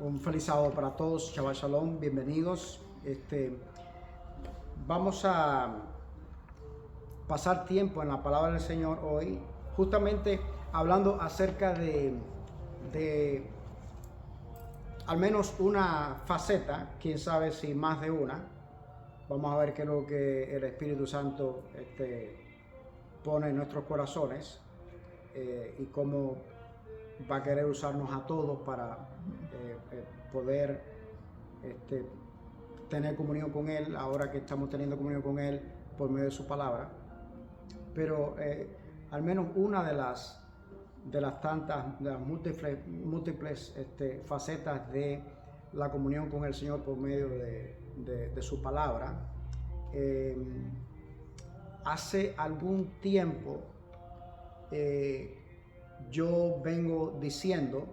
Un feliz sábado para todos, Shabbat Shalom, bienvenidos. Vamos a pasar tiempo en la palabra del Señor hoy, justamente hablando acerca de al menos una faceta, quién sabe si más de una. Vamos a ver qué es lo que el Espíritu Santo pone en nuestros corazones y cómo va a querer usarnos a todos para poder tener comunión con Él, ahora que estamos teniendo comunión con Él por medio de su palabra. Pero al menos una de las tantas, de las múltiples facetas de la comunión con el Señor por medio de su palabra. Hace algún tiempo yo vengo diciendo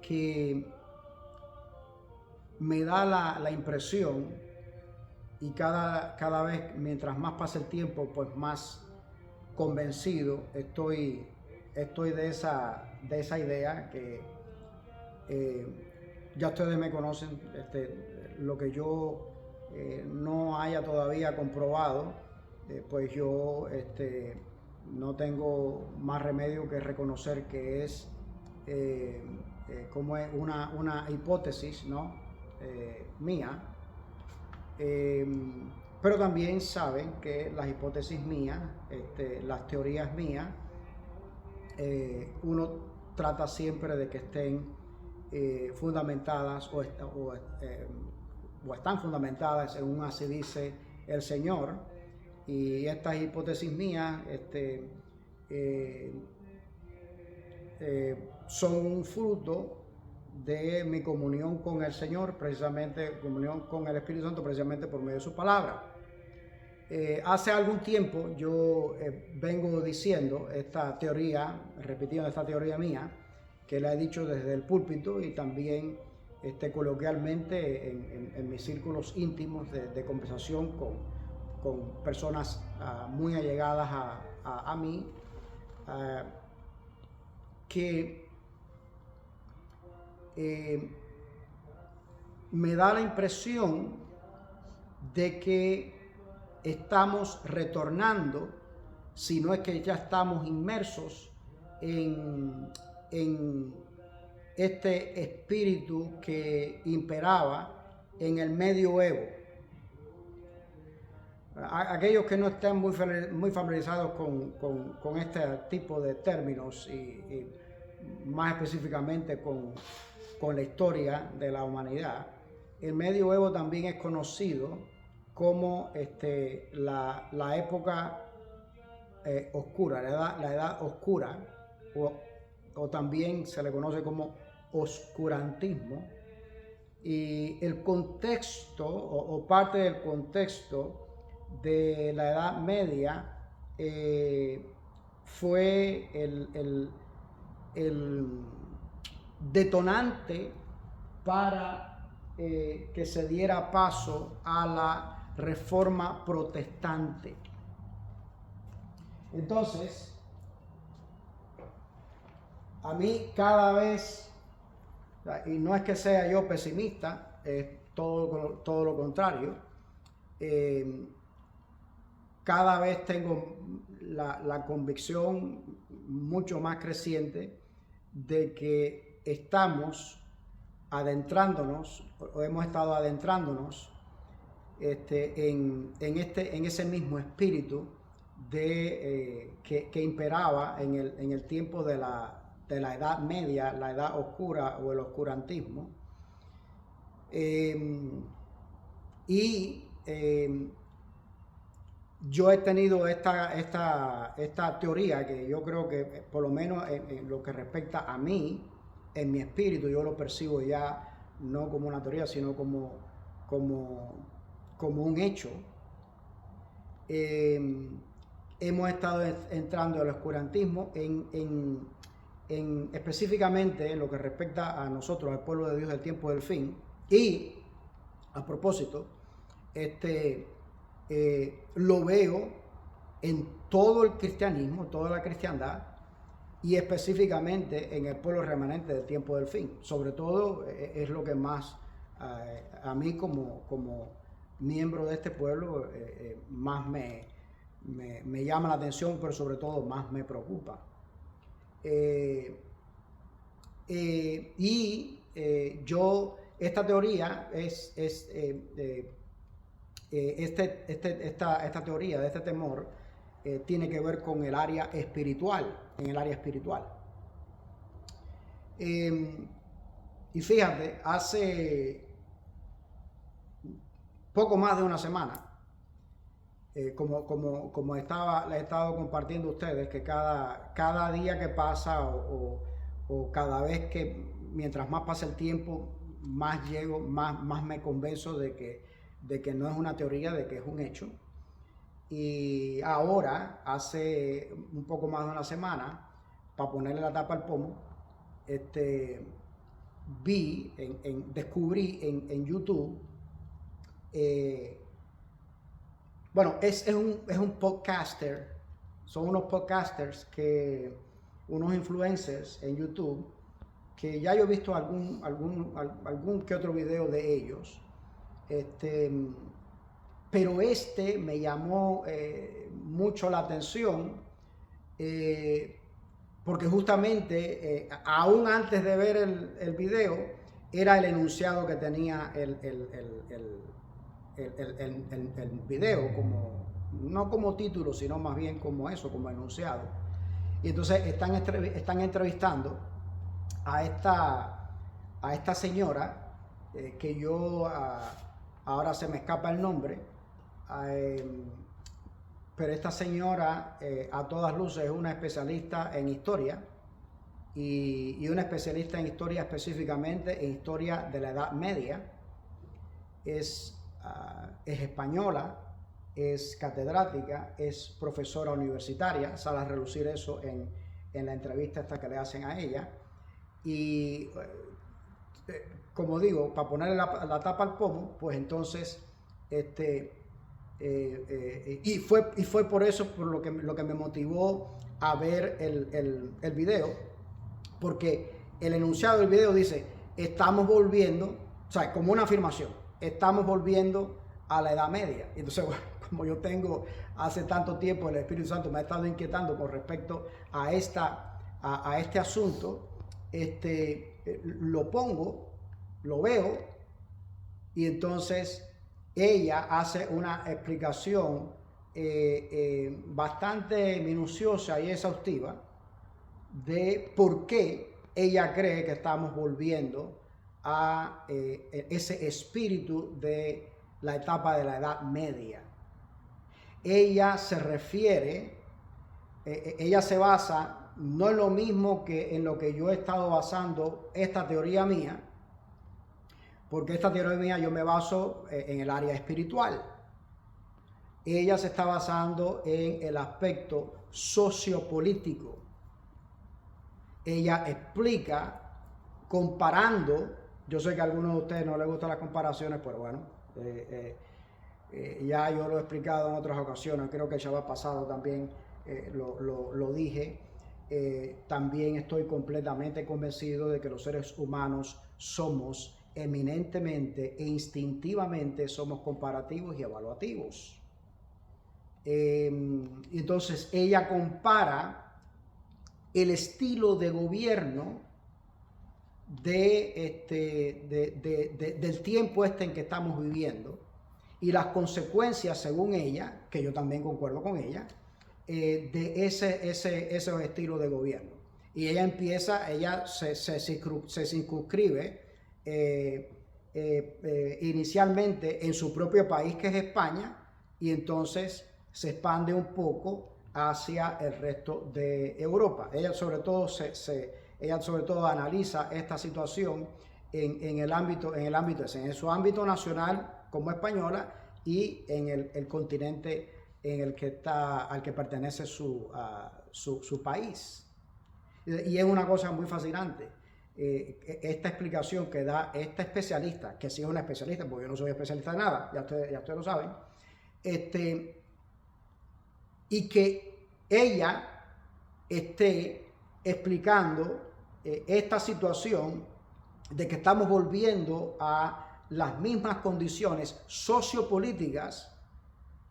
que me da la impresión, y cada vez mientras más pasa el tiempo, pues más convencido estoy de esa idea, que ya ustedes me conocen, lo que yo no haya todavía comprobado, pues yo no tengo más remedio que reconocer que es como es una hipótesis, ¿no? Mía. Pero también saben que las hipótesis mías, las teorías mías, uno trata siempre de que estén fundamentadas o están fundamentadas en un así dice el Señor. Y estas hipótesis mías son un fruto de mi comunión con el Señor, precisamente comunión con el Espíritu Santo, precisamente por medio de su palabra. Hace algún tiempo yo vengo diciendo esta teoría, repitiendo esta teoría mía, que la he dicho desde el púlpito y también coloquialmente en mis círculos íntimos de conversación con personas muy allegadas a mí, que me da la impresión de que estamos retornando, si no es que ya estamos inmersos en este espíritu que imperaba en el medioevo. Aquellos que no están muy familiarizados con este tipo de términos y más específicamente con la historia de la humanidad, el medioevo también es conocido como la época oscura, la edad oscura, o también se le conoce como oscurantismo. Y el contexto o parte del contexto de la Edad Media fue el detonante para que se diera paso a la Reforma Protestante. Entonces, a mí cada vez, y no es que sea yo pesimista, es todo lo contrario, cada vez tengo la convicción mucho más creciente de que estamos adentrándonos, o hemos estado adentrándonos en ese mismo espíritu que imperaba en el tiempo de la Edad Media, la Edad Oscura o el oscurantismo. Yo he tenido esta teoría, que yo creo que por lo menos en lo que respecta a mí, en mi espíritu, yo lo percibo ya no como una teoría, sino como un hecho. Hemos estado entrando al oscurantismo específicamente en lo que respecta a nosotros, al pueblo de Dios del tiempo del fin. Y a propósito, lo veo en todo el cristianismo, toda la cristiandad, y específicamente en el pueblo remanente del tiempo del fin. Sobre todo es lo que más a mí como miembro de este pueblo más me llama la atención, pero sobre todo más me preocupa. Yo, esta teoría esta teoría de este temor tiene que ver con el área espiritual, en el área espiritual. Y fíjate, hace poco más de una semana, como le he estado compartiendo a ustedes, que cada día que pasa o cada vez que, mientras más pasa el tiempo, más me convenzo de que no es una teoría, de que es un hecho. Y ahora, hace un poco más de una semana, para ponerle la tapa al pomo, descubrí en YouTube, bueno, es un podcaster, son unos podcasters, unos influencers en YouTube, que ya yo he visto algún que otro video de ellos, pero me llamó mucho la atención, porque justamente, aún antes de ver el video, era el enunciado que tenía el video, no como título, sino más bien como eso, como enunciado. Y entonces están entrevistando a esta señora, que yo ahora se me escapa el nombre, pero esta señora a todas luces es una especialista en historia, y una especialista en historia, específicamente en historia de la Edad Media. Es española, es catedrática, es profesora universitaria, sale a relucir eso en la entrevista esta que le hacen a ella. Y como digo, para ponerle la tapa al pomo, pues entonces y fue por eso por lo que me motivó a ver el video, porque el enunciado del video dice: estamos volviendo, o sea, como una afirmación, estamos volviendo a la Edad Media. Entonces, bueno, como yo tengo hace tanto tiempo, el Espíritu Santo me ha estado inquietando con respecto a este asunto, lo pongo, lo veo, y entonces ella hace una explicación bastante minuciosa y exhaustiva de por qué ella cree que estamos volviendo a ese espíritu de la etapa de la Edad Media. Ella se refiere, ella se basa no en lo mismo que en lo que yo he estado basando esta teoría mía, porque esta teoría mía yo me baso en el área espiritual. Ella se está basando en el aspecto sociopolítico. Ella explica comparando, yo sé que a algunos de ustedes no les gustan las comparaciones, pero bueno, ya yo lo he explicado en otras ocasiones, creo que el Shabbat pasado también lo dije. También estoy completamente convencido de que los seres humanos somos eminentemente e instintivamente somos comparativos y evaluativos. Entonces ella compara el estilo de gobierno del tiempo en que estamos viviendo y las consecuencias, según ella, que yo también concuerdo con ella, de ese estilo de gobierno. Y ella se circunscribe inicialmente en su propio país, que es España, y entonces se expande un poco hacia el resto de Europa. Ella sobre todo analiza esta situación en su ámbito nacional como española, y en el continente al que pertenece su país. Y es una cosa muy fascinante. Esta explicación que da esta especialista, que sí es una especialista, porque yo no soy especialista de nada, ya ustedes lo saben, y que ella esté explicando esta situación de que estamos volviendo a las mismas condiciones sociopolíticas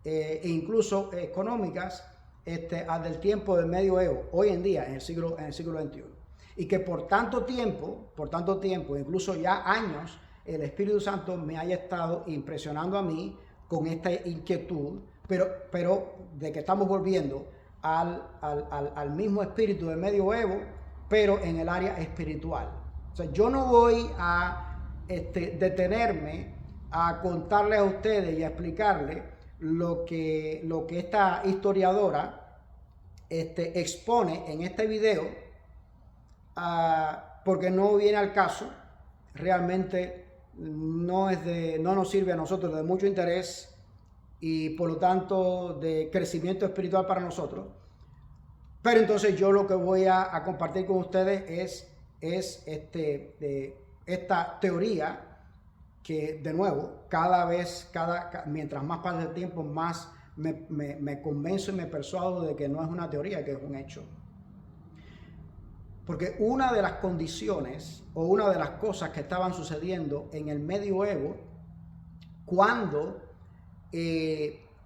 e incluso económicas del tiempo del medioevo, hoy en día, en el siglo XXI. Y que por tanto tiempo, incluso ya años, el Espíritu Santo me haya estado impresionando a mí con esta inquietud, pero de que estamos volviendo al mismo espíritu del medioevo, pero en el área espiritual. O sea, yo no voy a detenerme a contarles a ustedes y a explicarles lo que esta historiadora expone en este video, porque no viene al caso, realmente no nos sirve a nosotros de mucho interés y por lo tanto de crecimiento espiritual para nosotros. Pero entonces yo lo que voy a compartir con ustedes es esta teoría que, de nuevo, mientras más pasa el tiempo, más me convenzo y me persuado de que no es una teoría, que es un hecho. Porque una de las condiciones o una de las cosas que estaban sucediendo en el medioevo, cuando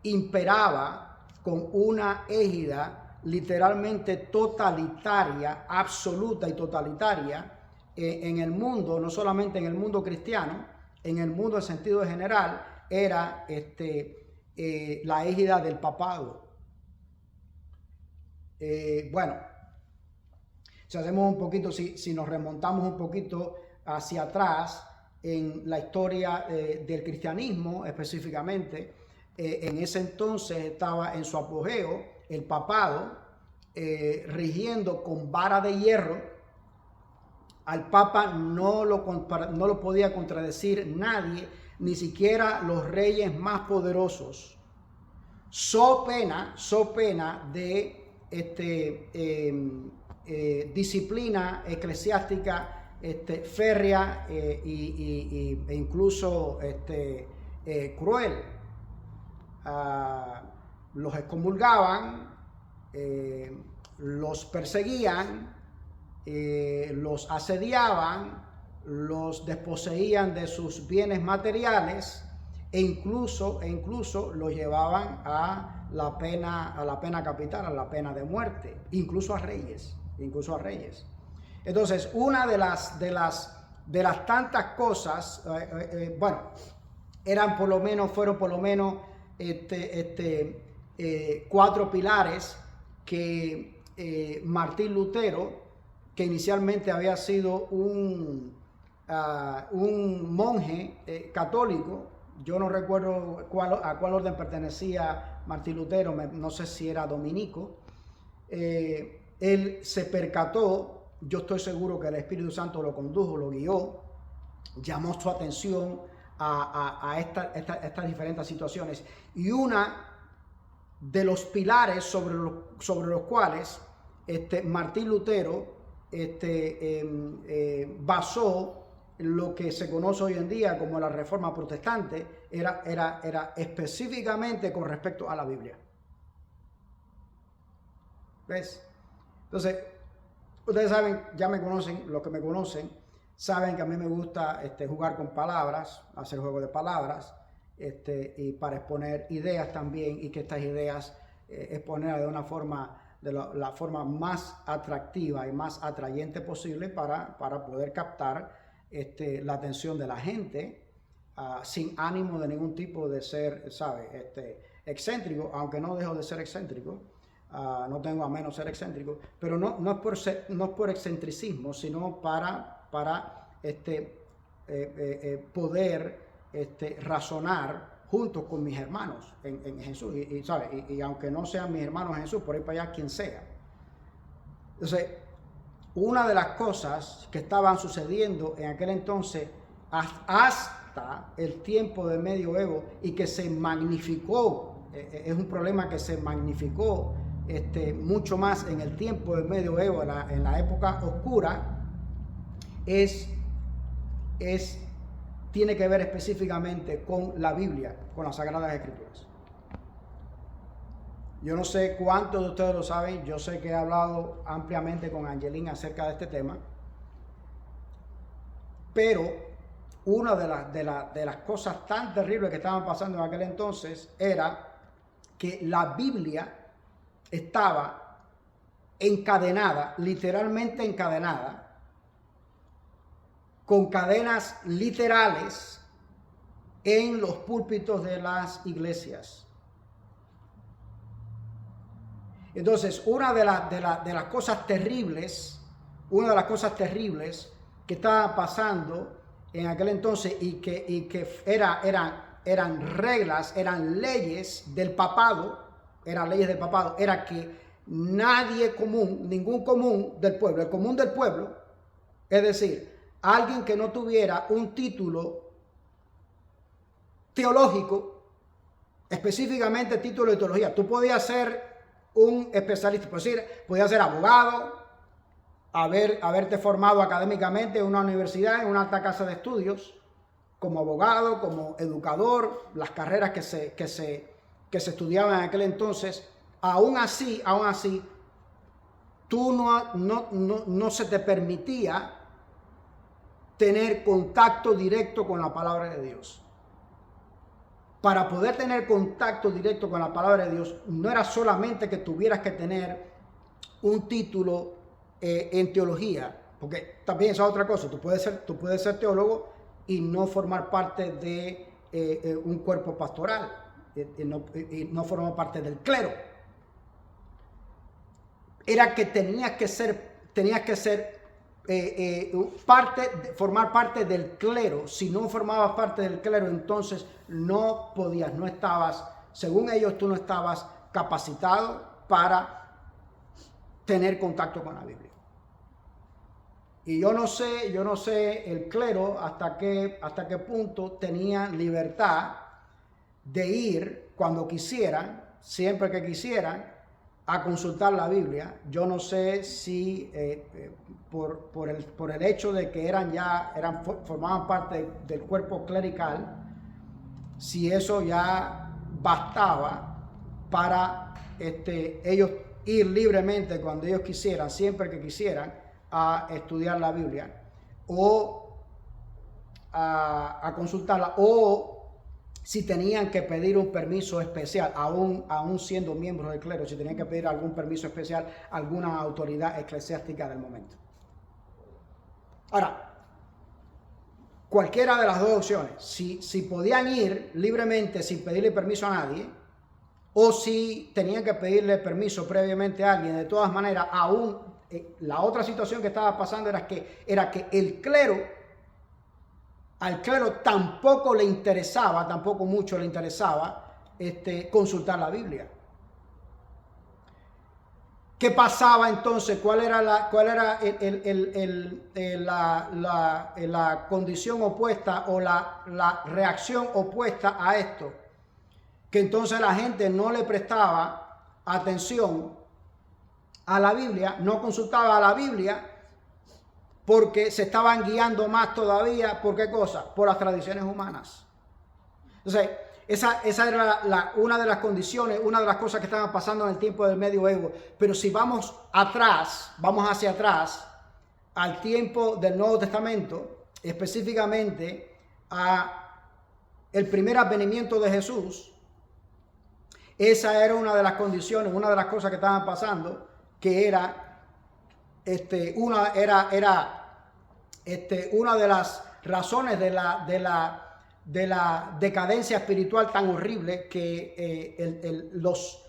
imperaba con una égida literalmente totalitaria, absoluta y totalitaria en el mundo, no solamente en el mundo cristiano, en el mundo en sentido general, era la égida del papado. Bueno, si hacemos un poquito, si nos remontamos un poquito hacia atrás en la historia del cristianismo específicamente, en ese entonces estaba en su apogeo el papado, rigiendo con vara de hierro. Al papa no lo podía contradecir nadie, ni siquiera los reyes más poderosos, so pena de disciplina eclesiástica férrea e incluso cruel. Los excomulgaban, los perseguían, los asediaban, los desposeían de sus bienes materiales e incluso los llevaban a la pena capital, a la pena de muerte, incluso a reyes. Entonces, una de las tantas cosas, fueron por lo menos 4 pilares que Martín Lutero, que inicialmente había sido un monje católico, yo no recuerdo a cuál orden pertenecía Martín Lutero, no sé si era dominico, él se percató, yo estoy seguro que el Espíritu Santo lo condujo, lo guió, llamó su atención a estas diferentes situaciones, y una de los pilares sobre los cuales Martín Lutero basó lo que se conoce hoy en día como la Reforma Protestante, era específicamente con respecto a la Biblia. ¿Ves? Entonces, ustedes saben, ya me conocen, los que me conocen, saben que a mí me gusta jugar con palabras, hacer juego de palabras, y para exponer ideas también, y que estas ideas exponerlas de una forma, la forma más atractiva y más atrayente posible para poder captar la atención de la gente, sin ánimo de ningún tipo de ser, excéntrico, aunque no dejo de ser excéntrico. No tengo a menos ser excéntrico, pero no es por excentricismo, sino para poder razonar juntos con mis hermanos en Jesús, y aunque no sean mis hermanos en Jesús, por ahí para allá quien sea. Entonces, una de las cosas que estaban sucediendo en aquel entonces hasta el tiempo del medioevo, y que se magnificó, es un problema que se magnificó mucho más en el tiempo del medioevo, en la época oscura, tiene que ver específicamente con la Biblia, con las Sagradas Escrituras. Yo no sé cuántos de ustedes lo saben, yo sé que he hablado ampliamente con Angelina acerca de este tema, pero una de las cosas tan terribles que estaban pasando en aquel entonces era que la Biblia estaba encadenada, literalmente encadenada, con cadenas literales en los púlpitos de las iglesias. Entonces, una de las cosas terribles, que estaba pasando en aquel entonces y que eran reglas, eran leyes del papado, era que nadie común, ningún común del pueblo, el común del pueblo, es decir, alguien que no tuviera un título teológico, específicamente título de teología. Tú podías ser un especialista, por decir, podías ser abogado, haberte formado académicamente en una universidad, en una alta casa de estudios, como abogado, como educador, las carreras que se estudiaban en aquel entonces. Aún así, tú no se te permitía tener contacto directo con la palabra de Dios. Para poder tener contacto directo con la palabra de Dios, no era solamente que tuvieras que tener un título en teología, porque también es otra cosa. Tú puedes ser teólogo y no formar parte de un cuerpo pastoral, y no formar parte del clero. Era que tenías que formar parte del clero. Si no formabas parte del clero, entonces no podías, no estabas, según ellos, tú no estabas capacitado para tener contacto con la Biblia. Y yo no sé el clero hasta qué punto tenía libertad de ir cuando quisieran, siempre que quisieran, a consultar la Biblia. Yo no sé si por el hecho de que formaban parte del cuerpo clerical, si eso ya bastaba para ellos ir libremente cuando ellos quisieran, siempre que quisieran, a estudiar la Biblia o a consultarla, o si tenían que pedir un permiso especial, aún siendo miembros del clero, si tenían que pedir algún permiso especial a alguna autoridad eclesiástica del momento. Ahora, cualquiera de las dos opciones, si podían ir libremente sin pedirle permiso a nadie, o si tenían que pedirle permiso previamente a alguien, de todas maneras, aún la otra situación que estaba pasando era que al clero tampoco mucho le interesaba consultar la Biblia. ¿Qué pasaba entonces? ¿Cuál era la condición opuesta o la reacción opuesta a esto? Que entonces la gente no le prestaba atención a la Biblia, no consultaba a la Biblia, porque se estaban guiando más todavía, ¿por qué cosa? Por las tradiciones humanas. Entonces, esa era una de las condiciones, una de las cosas que estaban pasando en el tiempo del medioevo. Pero si vamos hacia atrás, al tiempo del Nuevo Testamento, específicamente a el primer advenimiento de Jesús, esa era una de las condiciones, una de las cosas que estaban pasando, que era una de las razones de la decadencia espiritual tan horrible que los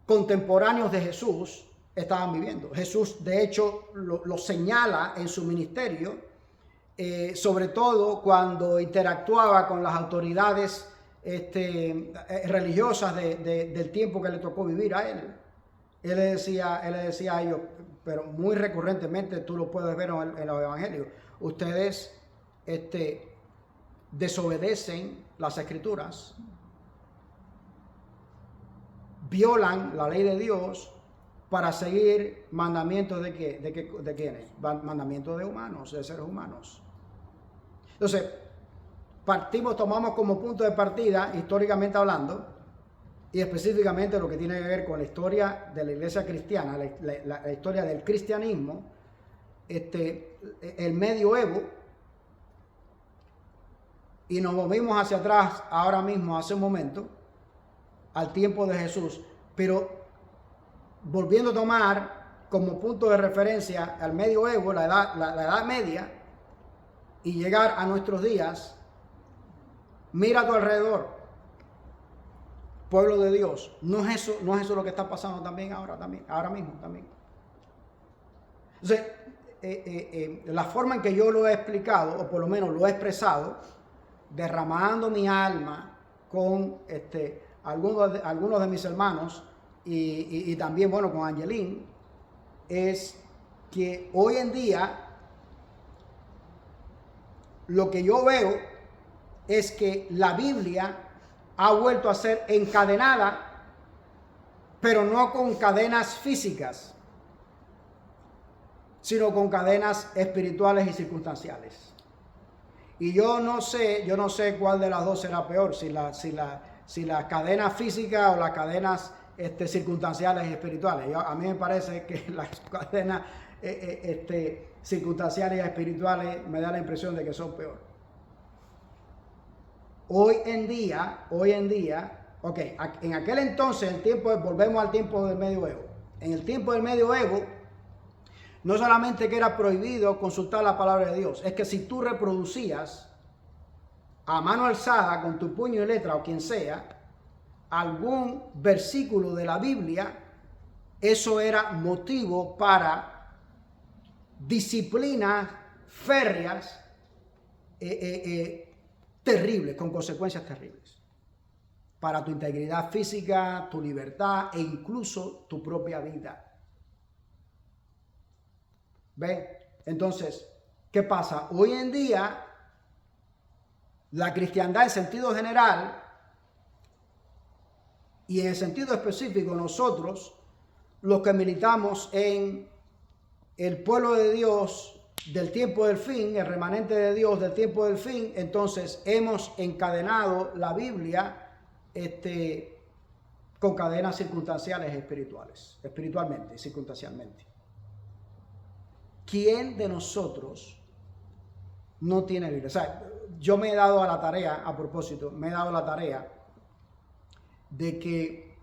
contemporáneos de Jesús estaban viviendo. Jesús, de hecho, lo señala en su ministerio, sobre todo cuando interactuaba con las autoridades religiosas del tiempo que le tocó vivir a él. Él le decía a ellos, pero muy recurrentemente, tú lo puedes ver en los evangelios, ustedes desobedecen las escrituras, violan la ley de Dios para seguir mandamientos de quiénes, mandamientos de humanos, de seres humanos. Entonces, tomamos como punto de partida, históricamente hablando, y específicamente lo que tiene que ver con la historia de la iglesia cristiana, la historia del cristianismo, el medioevo, y nos movimos hacia atrás ahora mismo, hace un momento, al tiempo de Jesús, pero volviendo a tomar como punto de referencia al medioevo, la edad media, y llegar a nuestros días, mira a tu alrededor, pueblo de Dios. No es eso lo que está pasando también ahora mismo también. Entonces, la forma en que yo lo he explicado, o por lo menos lo he expresado, derramando mi alma con algunos de mis hermanos y también, bueno, con Angelín, es que hoy en día lo que yo veo es que la Biblia ha vuelto a ser encadenada, pero no con cadenas físicas, sino con cadenas espirituales y circunstanciales. Y yo no sé cuál de las dos será peor, si las cadenas físicas o las cadenas circunstanciales y espirituales. A mí me parece que las cadenas circunstanciales y espirituales me da la impresión de que son peor. Hoy en día, ok, en aquel entonces, volvemos al tiempo del medioevo. En el tiempo del medioevo, no solamente que era prohibido consultar la palabra de Dios, es que si tú reproducías a mano alzada con tu puño y letra o quien sea algún versículo de la Biblia, eso era motivo para disciplinas férreas terribles, con consecuencias terribles para tu integridad física, tu libertad e incluso tu propia vida. ¿Ve? Entonces, ¿qué pasa? Hoy en día, la cristiandad en sentido general y en el sentido específico nosotros, los que militamos en el pueblo de Dios del tiempo del fin, el remanente de Dios del tiempo del fin, entonces hemos encadenado la Biblia con cadenas circunstanciales espiritualmente, circunstancialmente. ¿Quién de nosotros no tiene Biblia? O sea, yo me he dado a la tarea, a propósito, de que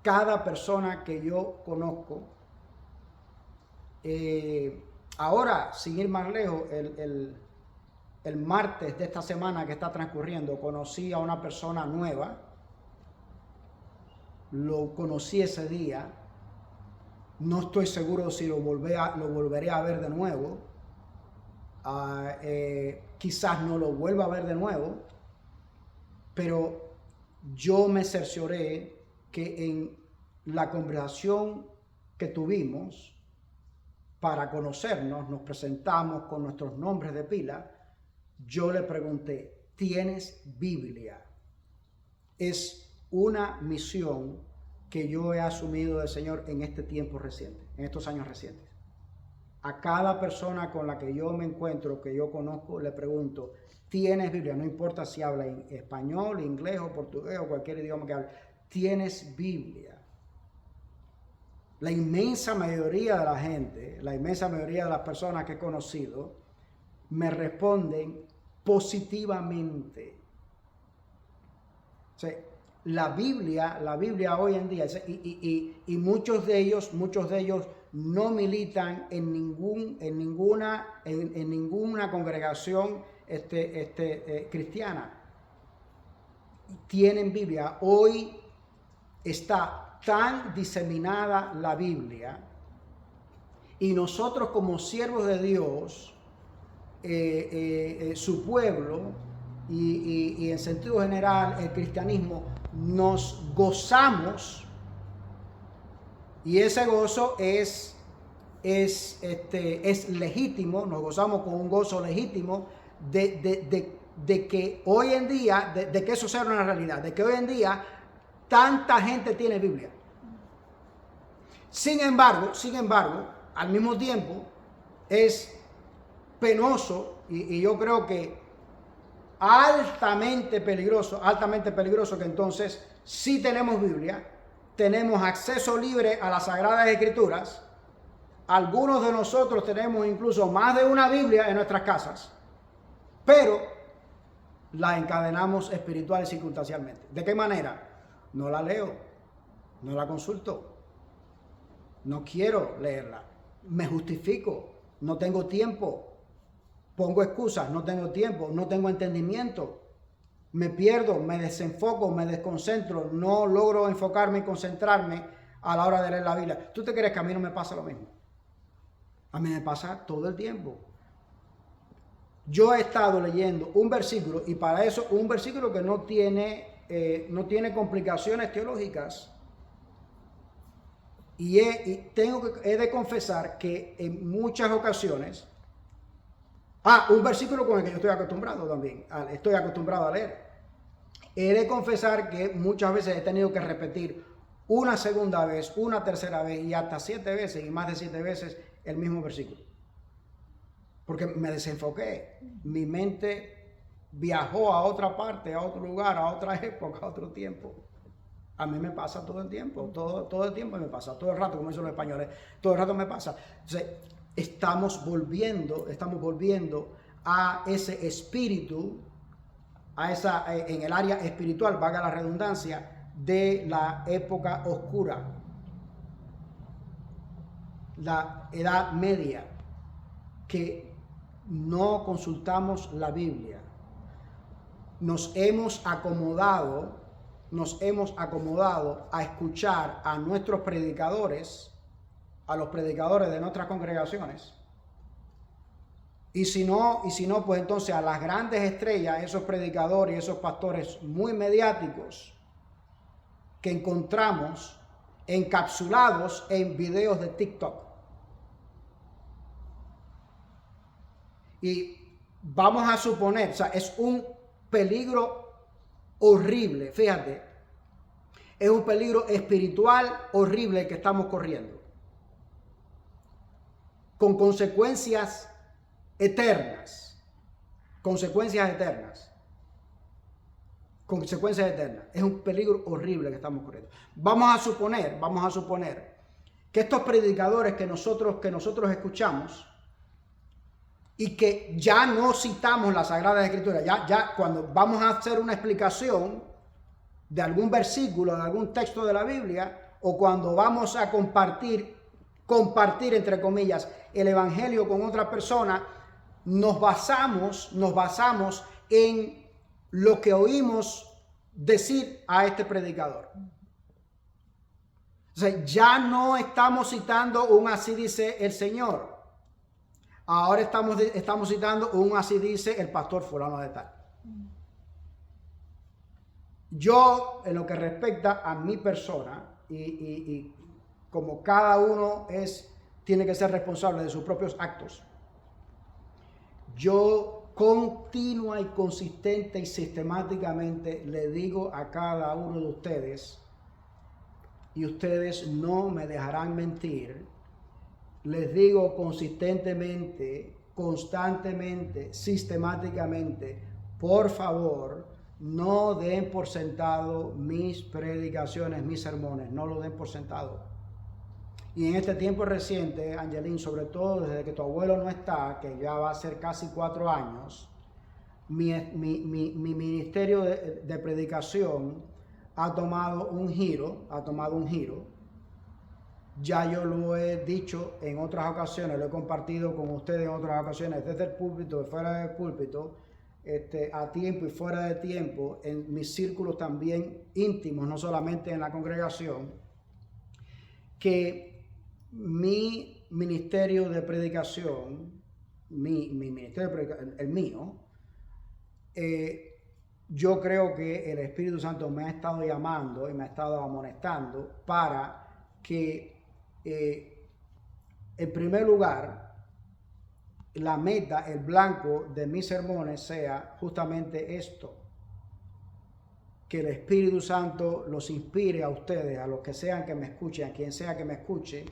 cada persona que yo conozco, ahora, sin ir más lejos, el martes de esta semana que está transcurriendo, conocí a una persona nueva, lo conocí ese día, no estoy seguro si lo volveré a ver de nuevo, quizás no lo vuelva a ver de nuevo, pero yo me cercioré que en la conversación que tuvimos para conocernos, nos presentamos con nuestros nombres de pila, yo le pregunté, ¿tienes Biblia? Es una misión que yo he asumido del Señor en este tiempo reciente, en estos años recientes. A cada persona con la que yo me encuentro, que yo conozco, le pregunto, ¿tienes Biblia? No importa si habla en español, inglés o portugués o cualquier idioma que hable. ¿Tienes Biblia? La inmensa mayoría de la gente, la inmensa mayoría de las personas que he conocido, me responden positivamente. O sea, la Biblia hoy en día, y muchos de ellos no militan en ninguna congregación cristiana. Tienen Biblia. Hoy está tan diseminada la Biblia y nosotros como siervos de Dios, su pueblo y en sentido general el cristianismo, nos gozamos, y ese gozo es legítimo, nos gozamos con un gozo legítimo de que hoy en día, de que eso sea una realidad, de que hoy en día tanta gente tiene Biblia. Sin embargo, al mismo tiempo es penoso y yo creo que altamente peligroso que entonces sí tenemos Biblia, tenemos acceso libre a las Sagradas Escrituras. Algunos de nosotros tenemos incluso más de una Biblia en nuestras casas, pero la encadenamos espiritual y circunstancialmente. ¿De qué manera? No la leo, no la consulto, no quiero leerla, me justifico, no tengo tiempo, pongo excusas, no tengo tiempo, no tengo entendimiento, me pierdo, me desenfoco, me desconcentro, no logro enfocarme y concentrarme a la hora de leer la Biblia. ¿Tú te crees que a mí no me pasa lo mismo? A mí me pasa todo el tiempo. Yo he estado leyendo un versículo, y para eso un versículo que no tiene complicaciones teológicas, y he de confesar que en muchas ocasiones, un versículo con el que yo estoy acostumbrado también, estoy acostumbrado a leer. He de confesar que muchas veces he tenido que repetir una segunda vez, una tercera vez y hasta 7 veces y más de 7 veces el mismo versículo. Porque me desenfoqué, mi mente viajó a otra parte, a otro lugar, a otra época, a otro tiempo. A mí me pasa todo el tiempo, todo el tiempo me pasa, todo el rato, como dicen los españoles, todo el rato me pasa. Entonces, estamos volviendo a ese espíritu, en el área espiritual, valga la redundancia, de la época oscura, la Edad Media, que no consultamos la Biblia. Nos hemos acomodado a escuchar a nuestros predicadores, a los predicadores de nuestras congregaciones. Y si no, pues entonces a las grandes estrellas, esos predicadores y esos pastores muy mediáticos que encontramos encapsulados en videos de TikTok. Y vamos a suponer, o sea, es un peligro horrible, fíjate, es un peligro espiritual horrible que estamos corriendo, con consecuencias eternas. Es un peligro horrible que estamos corriendo. Vamos a suponer que estos predicadores que nosotros escuchamos y que ya no citamos la Sagrada Escritura, ya cuando vamos a hacer una explicación de algún versículo, de algún texto de la Biblia, o cuando vamos a compartir entre comillas el evangelio con otra persona, nos basamos en lo que oímos decir a este predicador. O sea, ya no estamos citando un así dice el Señor. Ahora estamos citando un así dice el pastor fulano de tal. Yo, en lo que respecta a mi persona, y como cada uno tiene que ser responsable de sus propios actos, yo continua y consistente y sistemáticamente le digo a cada uno de ustedes, y ustedes no me dejarán mentir, les digo consistentemente, constantemente, sistemáticamente, por favor, no den por sentado mis predicaciones, mis sermones, no lo den por sentado. Y en este tiempo reciente, Angelín, sobre todo desde que tu abuelo no está, que ya va a ser casi 4 años, mi ministerio de predicación ha tomado un giro. Ya yo lo he dicho en otras ocasiones, lo he compartido con ustedes en otras ocasiones, desde el púlpito, de fuera del púlpito, a tiempo y fuera de tiempo, en mis círculos también íntimos, no solamente en la congregación, que mi ministerio de predicación, el mío, yo creo que el Espíritu Santo me ha estado llamando y me ha estado amonestando para que, en primer lugar, la meta, el blanco de mis sermones sea justamente esto: que el Espíritu Santo los inspire a ustedes, a los que sean que me escuchen, a quien sea que me escuche,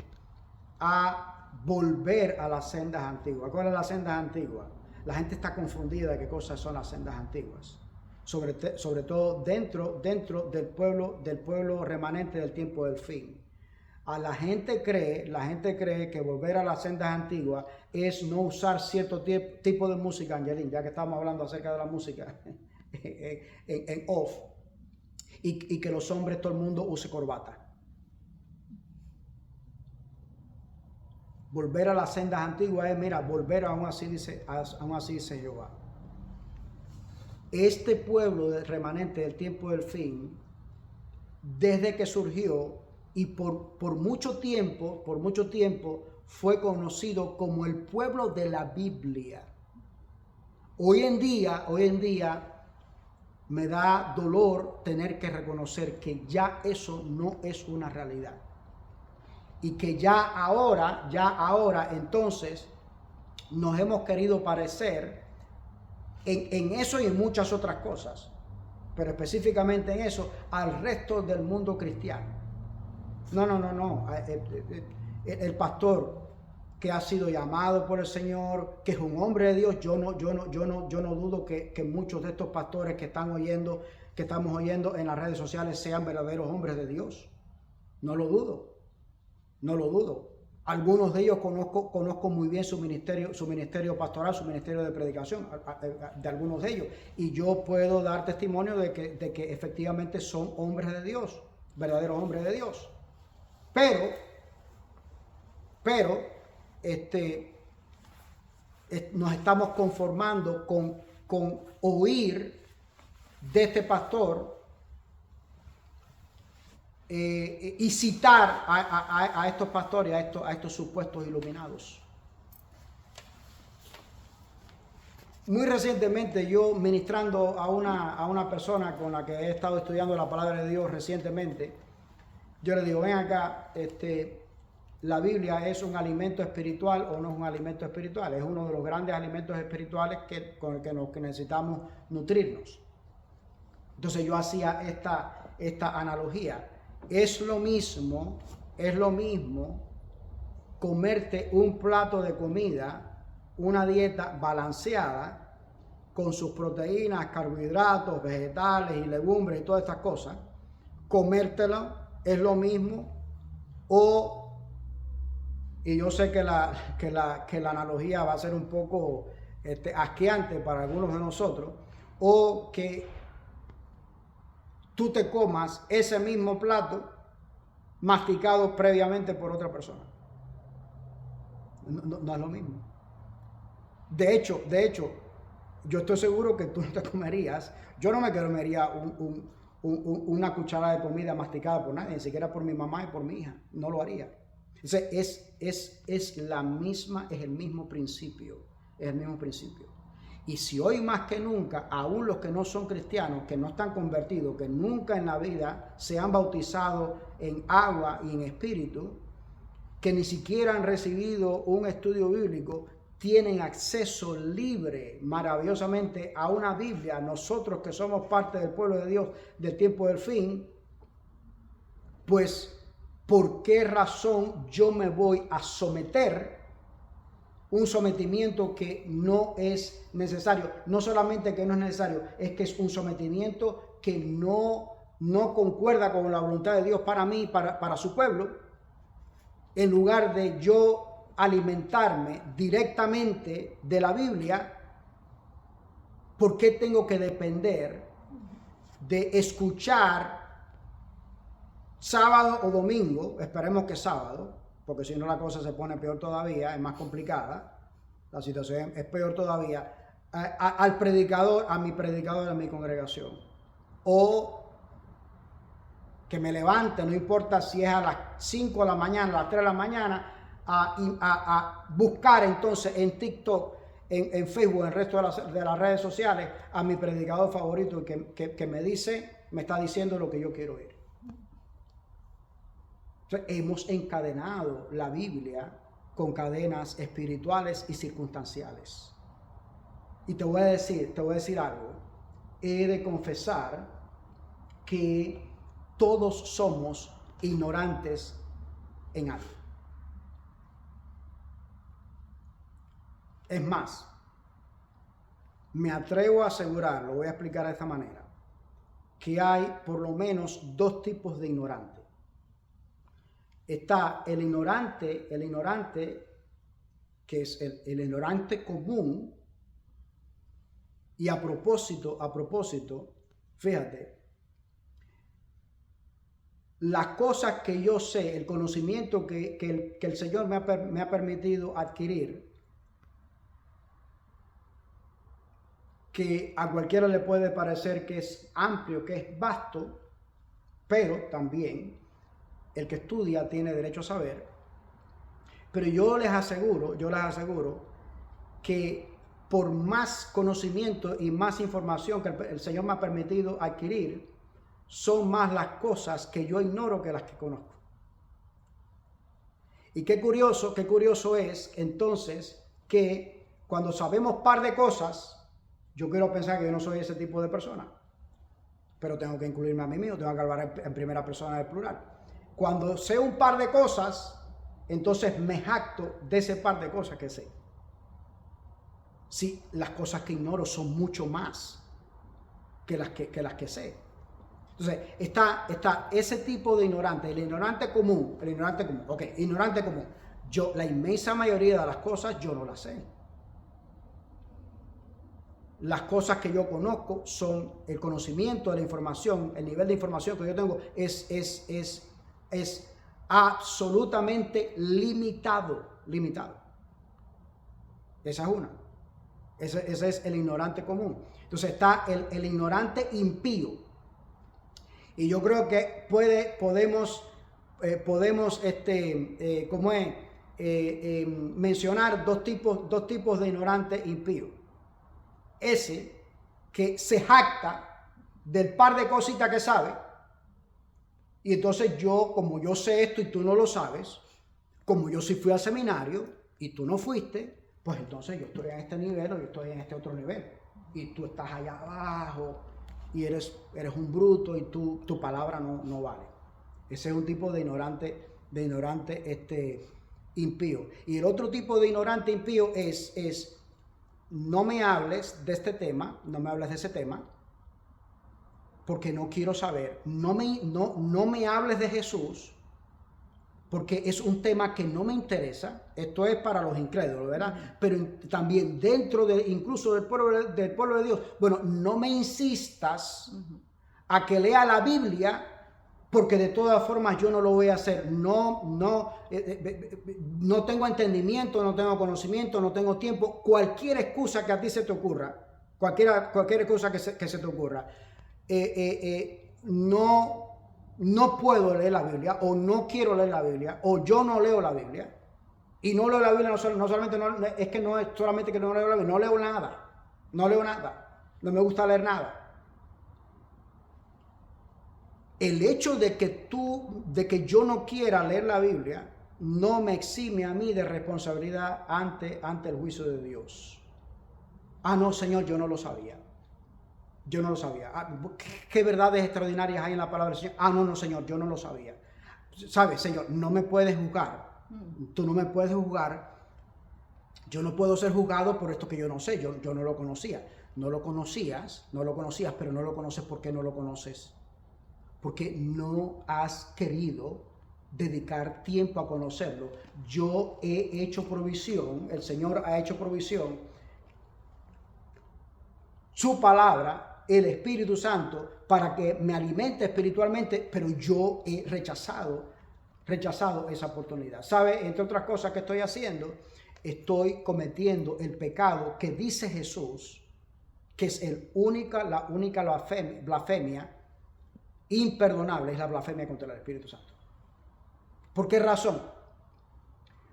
a volver a las sendas antiguas. ¿Cuáles son las sendas antiguas? La gente está confundida de qué cosas son las sendas antiguas. sobre todo dentro del pueblo remanente del tiempo del fin. La gente cree que volver a las sendas antiguas es no usar cierto tipo de música, Angelín, ya que estamos hablando acerca de la música en off, y que los hombres, todo el mundo use corbata. Volver a las sendas antiguas es, mira, volver aún así dice Jehová. Este pueblo del remanente del tiempo del fin, desde que surgió y por mucho tiempo fue conocido como el pueblo de la Biblia. Hoy en día me da dolor tener que reconocer que ya eso no es una realidad. Y que ya ahora entonces nos hemos querido parecer en eso y en muchas otras cosas, pero específicamente en eso, al resto del mundo cristiano. No. El pastor que ha sido llamado por el Señor, que es un hombre de Dios, yo no dudo que muchos de estos pastores que estamos oyendo en las redes sociales sean verdaderos hombres de Dios. No lo dudo. Algunos de ellos conozco muy bien su ministerio pastoral, su ministerio de predicación, de algunos de ellos. Y yo puedo dar testimonio de que efectivamente son hombres de Dios, verdaderos hombres de Dios. Pero nos estamos conformando con oír de este pastor y citar a estos pastores, a estos supuestos iluminados. Muy recientemente, yo ministrando a una persona con la que he estado estudiando la palabra de Dios recientemente, yo le digo, ven acá, ¿la Biblia es un alimento espiritual o no es un alimento espiritual? Es uno de los grandes alimentos espirituales con el que necesitamos nutrirnos. Entonces yo hacía esta analogía. Es lo mismo comerte un plato de comida, una dieta balanceada, con sus proteínas, carbohidratos, vegetales y legumbres y todas estas cosas. Comértelo es lo mismo, y yo sé que la analogía va a ser un poco asqueante para algunos de nosotros, o que tú te comas ese mismo plato masticado previamente por otra persona. No es lo mismo. De hecho, yo estoy seguro que tú no te comerías, yo no me comería una cucharada de comida masticada por nadie, ni siquiera por mi mamá y por mi hija, no lo haría. Entonces, es el mismo principio, Y si hoy más que nunca, aún los que no son cristianos, que no están convertidos, que nunca en la vida se han bautizado en agua y en espíritu, que ni siquiera han recibido un estudio bíblico, tienen acceso libre, maravillosamente, a una Biblia, nosotros que somos parte del pueblo de Dios del tiempo del fin, pues, ¿por qué razón yo me voy a someter? Un sometimiento que no es necesario. No solamente que no es necesario, es que es un sometimiento que no concuerda con la voluntad de Dios para mí, para su pueblo. En lugar de yo alimentarme directamente de la Biblia, ¿por qué tengo que depender de escuchar sábado o domingo? Esperemos que sábado, porque si no la cosa se pone peor todavía, es más complicada, la situación es peor todavía, a mi predicador de mi congregación, o que me levante, no importa si es a las 5 de la mañana, a las 3 de la mañana, a buscar entonces en TikTok, en Facebook, en el resto de las redes sociales, a mi predicador favorito que me está diciendo lo que yo quiero oír. Entonces, hemos encadenado la Biblia con cadenas espirituales y circunstanciales. Y te voy a decir algo. He de confesar que todos somos ignorantes en algo. Es más, me atrevo a asegurar, lo voy a explicar de esta manera, que hay por lo menos dos tipos de ignorantes. Está el ignorante que es el ignorante común. Y a propósito, fíjate, las cosas que yo sé, el conocimiento que el Señor me ha permitido adquirir, que a cualquiera le puede parecer que es amplio, que es vasto, pero también el que estudia tiene derecho a saber. Pero yo les aseguro que por más conocimiento y más información que el Señor me ha permitido adquirir, son más las cosas que yo ignoro que las que conozco. Y qué curioso es entonces que cuando sabemos par de cosas, yo quiero pensar que yo no soy ese tipo de persona, pero tengo que incluirme a mí mismo, tengo que hablar en primera persona del plural. Cuando sé un par de cosas, entonces me jacto de ese par de cosas que sé. Sí, las cosas que ignoro son mucho más que las que sé. Entonces, está ese tipo de ignorante, el ignorante común. Ok, ignorante común. La inmensa mayoría de las cosas yo no las sé. Las cosas que yo conozco son el conocimiento de la información, el nivel de información que yo tengo es absolutamente limitado. Esa es una. Ese es el ignorante común. Entonces está el ignorante impío. Y yo creo que podemos mencionar dos tipos de ignorante impío. Ese que se jacta del par de cositas que sabe, y entonces como yo sé esto y tú no lo sabes, como yo sí fui al seminario y tú no fuiste, pues entonces yo estoy en este nivel o yo estoy en este otro nivel, y tú estás allá abajo y eres un bruto y tu palabra no vale. Ese es un tipo de ignorante impío. Y el otro tipo de ignorante impío es no me hables de este tema, no me hables de ese tema, porque no quiero saber. No me hables de Jesús, porque es un tema que no me interesa. Esto es para los incrédulos, ¿verdad? Pero también incluso del pueblo de Dios. Bueno, no me insistas a que lea la Biblia, porque de todas formas yo no lo voy a hacer. No tengo entendimiento, no tengo conocimiento, no tengo tiempo. Cualquier excusa que a ti se te ocurra, cualquier excusa que se te ocurra, no puedo leer la Biblia, o no quiero leer la Biblia, o yo no leo la Biblia. Y no leo la Biblia, es que no es solamente que no leo la Biblia, no leo nada, no me gusta leer nada. El hecho de que yo no quiera leer la Biblia no me exime a mí de responsabilidad ante el juicio de Dios. No, Señor, yo no lo sabía. ¿Qué verdades extraordinarias hay en la palabra del Señor? No, Señor, yo no lo sabía. ¿Sabes, Señor? No me puedes juzgar. Tú no me puedes juzgar. Yo no puedo ser juzgado por esto que yo no sé. Yo no lo conocía. No lo conocías, pero no lo conoces. ¿Por qué no lo conoces? Porque no has querido dedicar tiempo a conocerlo. Yo he hecho provisión, el Señor ha hecho provisión, su palabra, el Espíritu Santo, para que me alimente espiritualmente, pero yo he rechazado esa oportunidad. ¿Sabe? Entre otras cosas que estoy haciendo, estoy cometiendo el pecado que dice Jesús, que es la única blasfemia imperdonable, es la blasfemia contra el Espíritu Santo. ¿Por qué razón?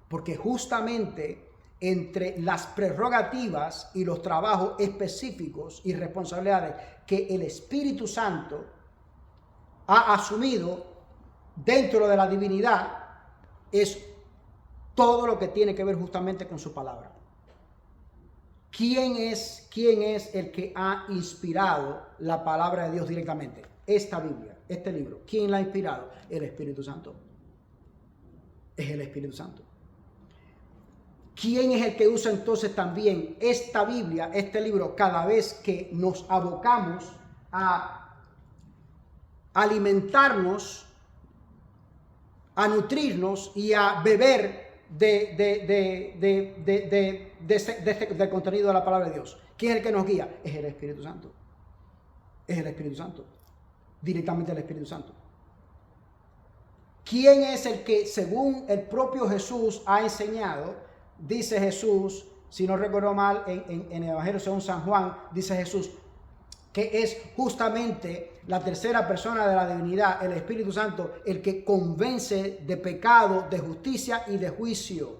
Porque justamente entre las prerrogativas y los trabajos específicos y responsabilidades que el Espíritu Santo ha asumido dentro de la divinidad, es todo lo que tiene que ver justamente con su palabra. ¿Quién es el que ha inspirado la palabra de Dios directamente? Esta Biblia, este libro. ¿Quién la ha inspirado? El Espíritu Santo. Es el Espíritu Santo. ¿Quién es el que usa entonces también esta Biblia, este libro, cada vez que nos abocamos a alimentarnos, a nutrirnos y a beber del contenido de la palabra de Dios? ¿Quién es el que nos guía? Es el Espíritu Santo. Es el Espíritu Santo. Directamente el Espíritu Santo. ¿Quién es el que, según el propio Jesús ha enseñado? Dice Jesús, si no recuerdo mal, en el Evangelio según San Juan, dice Jesús que es justamente la tercera persona de la divinidad, el Espíritu Santo, el que convence de pecado, de justicia y de juicio.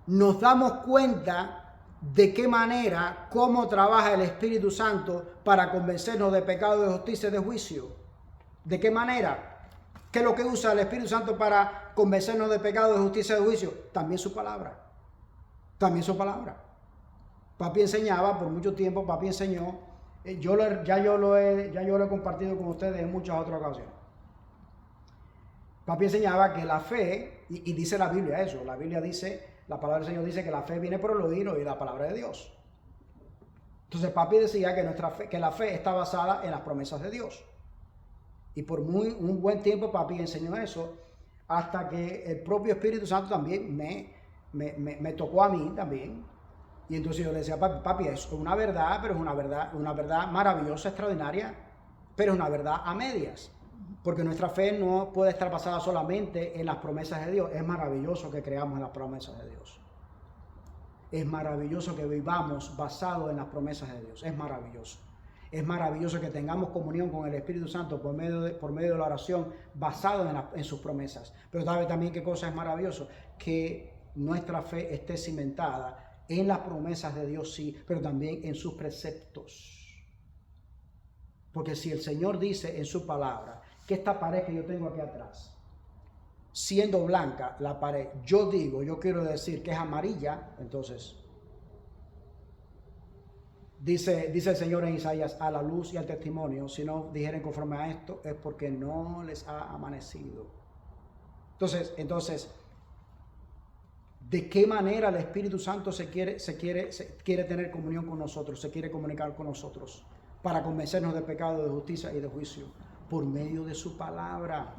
Nos damos cuenta de qué manera, cómo trabaja el Espíritu Santo para convencernos de pecado, de justicia y de juicio. ¿De qué manera? ¿Qué es lo que usa el Espíritu Santo para convencernos de pecado, de justicia y de juicio? También su palabra. También su palabra. Papi enseñaba, por mucho tiempo papi enseñó, ya yo lo he compartido con ustedes en muchas otras ocasiones. Papi enseñaba que la fe, y dice la Biblia eso, la Biblia dice, la palabra del Señor dice que la fe viene por el oír y la palabra de Dios. Entonces papi decía que la fe está basada en las promesas de Dios. Y por un buen tiempo papi enseñó eso, hasta que el propio Espíritu Santo también me tocó a mí también. Y entonces yo le decía, papi, es una verdad, pero es una verdad maravillosa, extraordinaria, pero es una verdad a medias. Porque nuestra fe no puede estar basada solamente en las promesas de Dios. Es maravilloso que creamos en las promesas de Dios. Es maravilloso que vivamos basados en las promesas de Dios. Es maravilloso. Es maravilloso que tengamos comunión con el Espíritu Santo por medio de la oración basado en sus promesas. Pero ¿sabe también qué cosa es maravilloso? Que nuestra fe esté cimentada en las promesas de Dios, sí, pero también en sus preceptos. Porque si el Señor dice en su palabra que esta pared que yo tengo aquí atrás, siendo blanca la pared, yo quiero decir que es amarilla, entonces dice el Señor en Isaías, a la luz y al testimonio, si no dijeren conforme a esto, es porque no les ha amanecido. Entonces, ¿de qué manera el Espíritu Santo quiere tener comunión con nosotros, se quiere comunicar con nosotros para convencernos de pecado, de justicia y de juicio? Por medio de su palabra.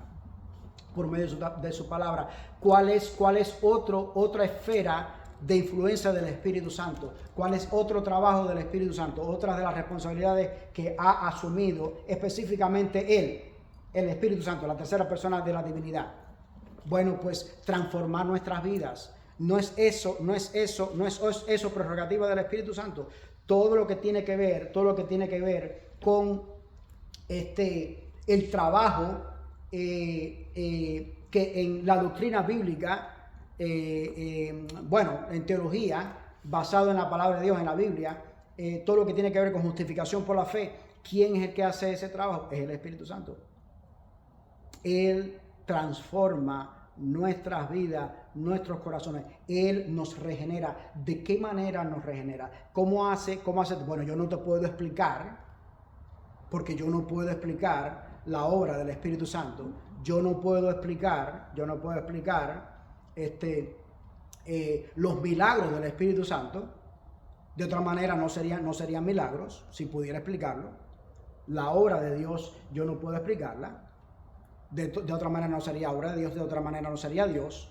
Por medio de su palabra. ¿Cuál es otra esfera de influencia del Espíritu Santo? ¿Cuál es otro trabajo del Espíritu Santo? Otras de las responsabilidades que ha asumido específicamente Él, el Espíritu Santo, la tercera persona de la divinidad. Bueno, pues transformar nuestras vidas. No es eso prerrogativa del Espíritu Santo. Todo lo que tiene que ver con el trabajo que en la doctrina bíblica, en teología, basado en la palabra de Dios, en la Biblia, todo lo que tiene que ver con justificación por la fe. ¿Quién es el que hace ese trabajo? Es el Espíritu Santo. Él transforma nuestras vidas, nuestros corazones. Él nos regenera. ¿De qué manera nos regenera? ¿Cómo hace? Bueno, yo no te puedo explicar, porque yo no puedo explicar la obra del Espíritu Santo. Yo no puedo explicar los milagros del Espíritu Santo. De otra manera no serían milagros si pudiera explicarlo. La obra de Dios yo no puedo explicarla. De otra manera no sería obra de Dios, de otra manera no sería Dios.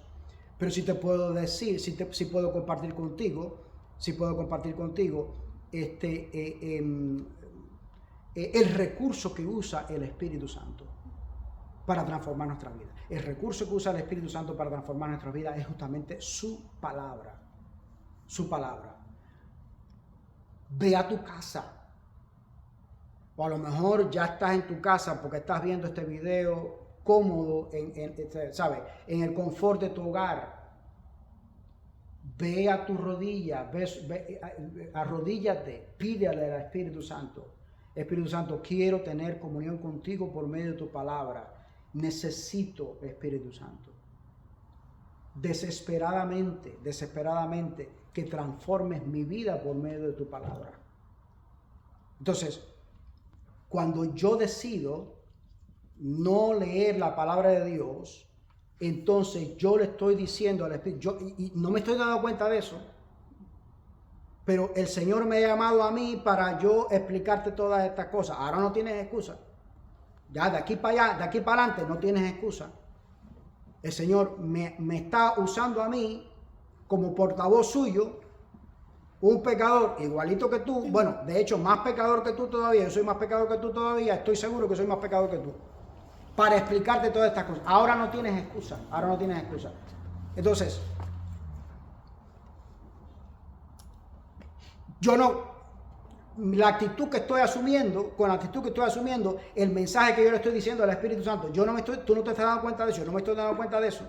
Pero sí te puedo decir, sí puedo compartir contigo el recurso que usa el Espíritu Santo para transformar nuestra vida. El recurso que usa el Espíritu Santo para transformar nuestra vida es justamente su palabra. Su palabra. Ve a tu casa. O a lo mejor ya estás en tu casa porque estás viendo este video cómodo, en el confort de tu hogar. Ve a tu rodilla, arrodíllate, pídele al Espíritu Santo. Espíritu Santo, quiero tener comunión contigo por medio de tu palabra. Necesito, Espíritu Santo, desesperadamente, que transformes mi vida por medio de tu palabra. Entonces, cuando yo decido no leer la palabra de Dios, entonces yo le estoy diciendo al Espíritu, y no me estoy dando cuenta de eso, pero el Señor me ha llamado a mí para yo explicarte todas estas cosas. Ahora no tienes excusa. Ya de aquí para allá, de aquí para adelante, no tienes excusa. El Señor me está usando a mí como portavoz suyo, un pecador igualito que tú, bueno, de hecho más pecador que tú todavía, yo soy más pecador que tú todavía, estoy seguro que soy más pecador que tú, para explicarte todas estas cosas. Ahora no tienes excusa, ahora no tienes excusa. Entonces, yo no, la actitud que estoy asumiendo, con la actitud que estoy asumiendo, el mensaje que yo le estoy diciendo al Espíritu Santo, tú no te estás dando cuenta de eso, yo no me estoy dando cuenta de eso.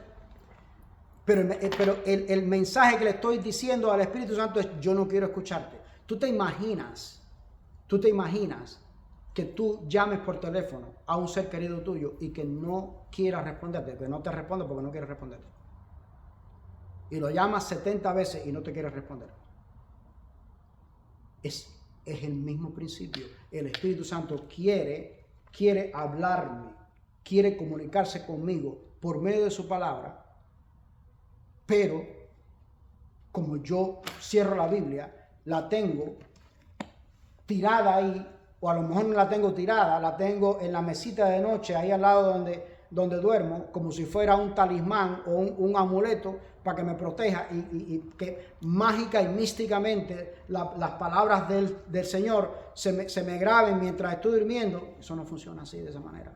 Pero el mensaje que le estoy diciendo al Espíritu Santo es: yo no quiero escucharte. Tú te imaginas que tú llames por teléfono a un ser querido tuyo y que no quiera responderte, que no te responda porque no quiere responderte. Y lo llamas 70 veces y no te quiere responder. Es el mismo principio. El Espíritu Santo quiere hablarme, quiere comunicarse conmigo por medio de su palabra. Pero, como yo cierro la Biblia, la tengo tirada ahí, o a lo mejor no la tengo tirada, la tengo en la mesita de noche, ahí al lado donde duermo, como si fuera un talismán o un amuleto para que me proteja y que mágica y místicamente las palabras del Señor se me graben mientras estoy durmiendo. Eso no funciona así, de esa manera.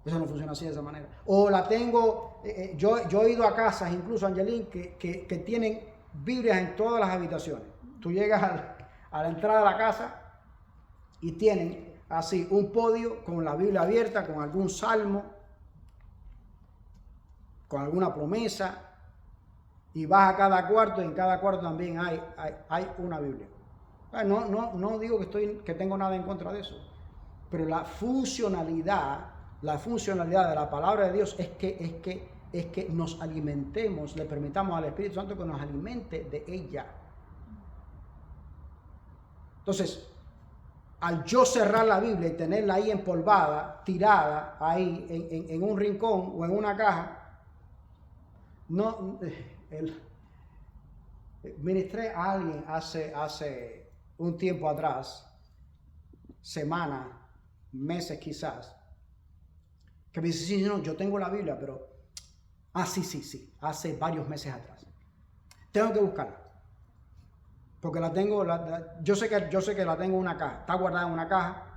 Eso no funciona así de esa manera. O la tengo, yo he ido a casas, incluso Angelín, que tienen Biblias en todas las habitaciones. Tú llegas a la entrada de la casa y tienen así un podio con la Biblia abierta, con algún salmo, con alguna promesa, y vas a cada cuarto y en cada cuarto también hay una Biblia. No digo que tengo nada en contra de eso, pero la funcionalidad de la palabra de Dios es que nos alimentemos, le permitamos al Espíritu Santo que nos alimente de ella. Entonces, al yo cerrar la Biblia y tenerla ahí empolvada, tirada ahí en un rincón o en una caja, ministré a alguien hace un tiempo atrás, semanas, meses quizás, que me dice: sí, no, yo tengo la Biblia, pero sí, hace varios meses atrás. Tengo que buscarla. Porque la tengo, yo sé que la tengo en una caja, está guardada en una caja.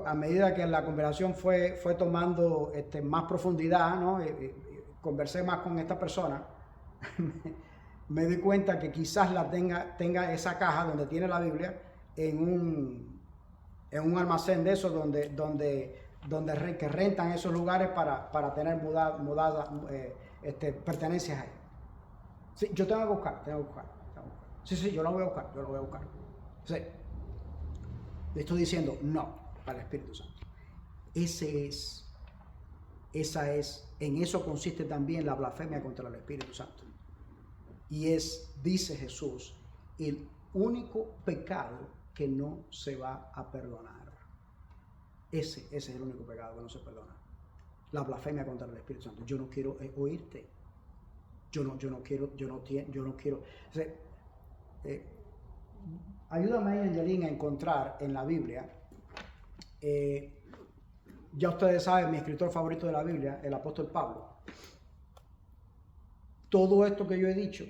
A medida que la conversación fue tomando más profundidad, ¿no? Y conversé más con esta persona, me di cuenta que quizás la tenga esa caja donde tiene la Biblia en un almacén de esos que rentan esos lugares para tener pertenencias ahí. Sí, yo tengo que buscar. Sí, yo lo voy a buscar. Sí. Le estoy diciendo no al Espíritu Santo. En eso consiste también la blasfemia contra el Espíritu Santo. Y dice Jesús, el único pecado que no se va a perdonar. Ese es el único pecado que no se perdona. La blasfemia contra el Espíritu Santo. Yo no quiero oírte. Yo no quiero. O sea, ayúdame ahí, Angelín, a encontrar en la Biblia. Ya ustedes saben, mi escritor favorito de la Biblia, el apóstol Pablo. Todo esto que yo he dicho,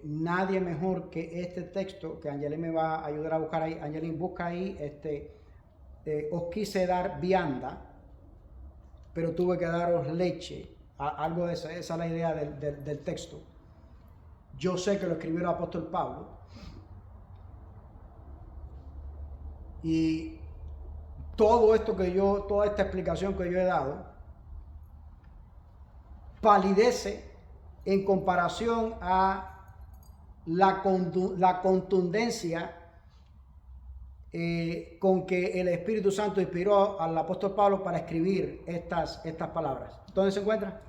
nadie mejor que este texto, que Angelín me va a ayudar a buscar ahí. Angelín, busca ahí, os quise dar vianda, pero tuve que daros leche. Algo de esa es la idea del texto. Yo sé que lo escribió el apóstol Pablo. Y toda esta explicación que yo he dado, palidece en comparación a la contundencia con que el Espíritu Santo inspiró al apóstol Pablo para escribir estas palabras. ¿Dónde se encuentra?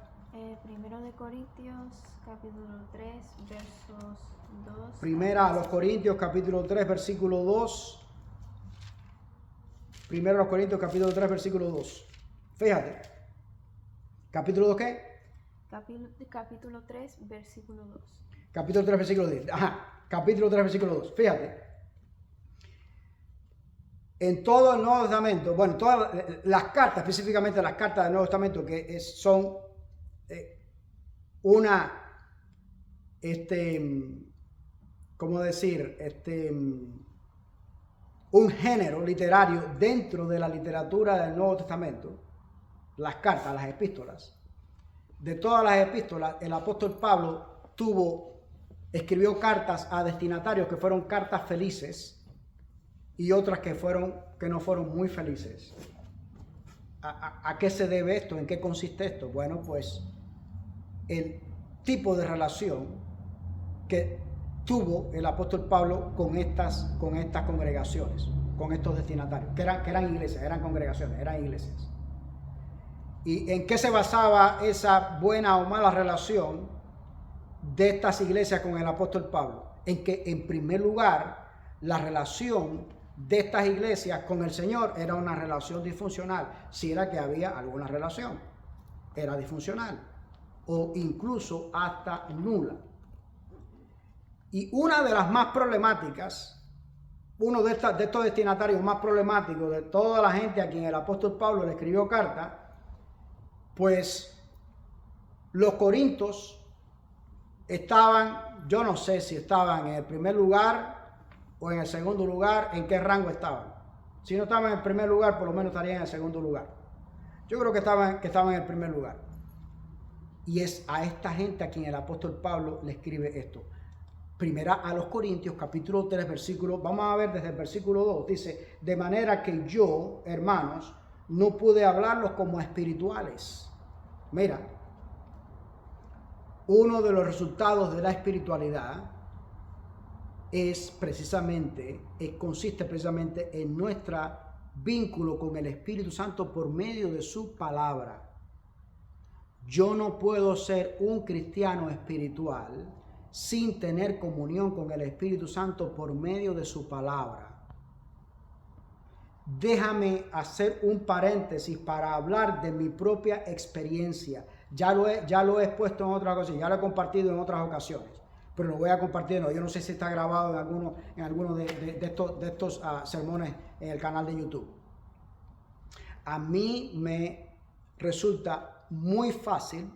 Primero de Corintios, capítulo 3, versos 2. Primera a los Corintios, capítulo 3, versículo 2. Primero los Corintios capítulo 3, versículo 2. Fíjate. ¿Capítulo 2 qué? Capítulo 3, versículo 2. Capítulo 3, versículo 10. Ajá. Capítulo 3, versículo 2. Fíjate. En todo el Nuevo Testamento, bueno, todas las cartas, específicamente las cartas del Nuevo Testamento, que son ¿cómo decir? Un género literario dentro de la literatura del Nuevo Testamento, las cartas, las epístolas. De todas las epístolas, el apóstol Pablo escribió cartas a destinatarios que fueron cartas felices y otras que no fueron muy felices. ¿A qué se debe esto? ¿En qué consiste esto? Bueno, pues el tipo de relación que tuvo el apóstol Pablo con estas congregaciones, con estos destinatarios, que eran iglesias, eran congregaciones, eran iglesias. ¿Y en qué se basaba esa buena o mala relación de estas iglesias con el apóstol Pablo? En que, en primer lugar, la relación de estas iglesias con el Señor era una relación disfuncional. Si era que había alguna relación, era disfuncional o incluso hasta nula. Y una de las más problemáticas, uno de estos destinatarios más problemáticos de toda la gente a quien el apóstol Pablo le escribió carta, pues los corintios estaban, yo no sé si estaban en el primer lugar o en el segundo lugar, en qué rango estaban. Si no estaban en el primer lugar, por lo menos estarían en el segundo lugar. Yo creo que estaban en el primer lugar. Y es a esta gente a quien el apóstol Pablo le escribe esto. Primera a los Corintios, capítulo 3, versículo, vamos a ver desde el versículo 2, dice, de manera que yo, hermanos, no pude hablarlos como espirituales. Mira, uno de los resultados de la espiritualidad consiste precisamente en nuestro vínculo con el Espíritu Santo por medio de su palabra. Yo no puedo ser un cristiano espiritual sin tener comunión con el Espíritu Santo por medio de su palabra. Déjame hacer un paréntesis para hablar de mi propia experiencia. Ya lo he expuesto en otras ocasiones, ya lo he compartido en otras ocasiones, pero lo voy a compartir. Yo no sé si está grabado en alguno de estos sermones en el canal de YouTube. A mí me resulta muy fácil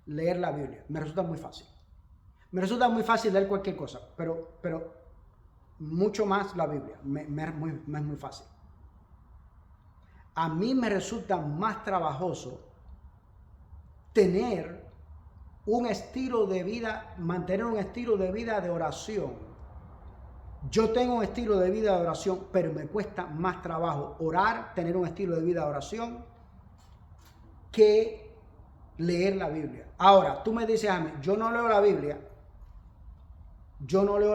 leer la Biblia. Me resulta muy fácil. Me resulta muy fácil leer cualquier cosa, pero mucho más la Biblia. Me es muy fácil. A mí me resulta más trabajoso mantener un estilo de vida de oración. Yo tengo un estilo de vida de oración, pero me cuesta más trabajo tener un estilo de vida de oración, que leer la Biblia. Ahora, tú me dices a mí, yo no leo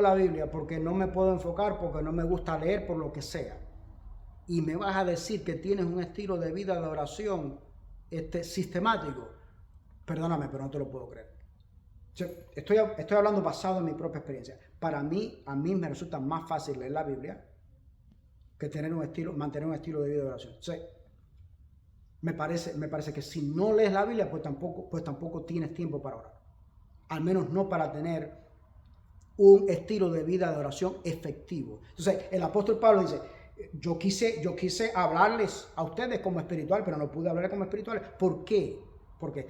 la Biblia porque no me puedo enfocar, porque no me gusta leer, por lo que sea. Y me vas a decir que tienes un estilo de vida de oración sistemático. Perdóname, pero no te lo puedo creer. Estoy hablando basado en mi propia experiencia. A mí me resulta más fácil leer la Biblia que mantener un estilo de vida de oración. O sea, me parece que si no lees la Biblia, pues tampoco tienes tiempo para orar. Al menos no para tener un estilo de vida de oración efectivo. Entonces, el apóstol Pablo dice, yo quise hablarles a ustedes como espiritual, pero no pude hablarles como espirituales. ¿Por qué?